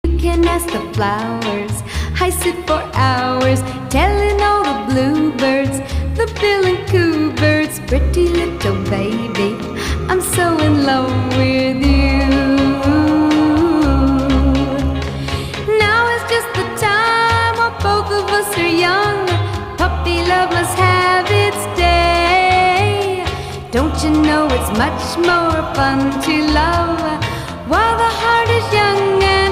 You can ask the flowers. I sit for hours telling all the bluebirds, the bill and coo birds, pretty little baby, I'm so in love with you. Now is just the time while both of us are young. Puppy love must have its day. Don't you know it's much more fun to love while the heart is young and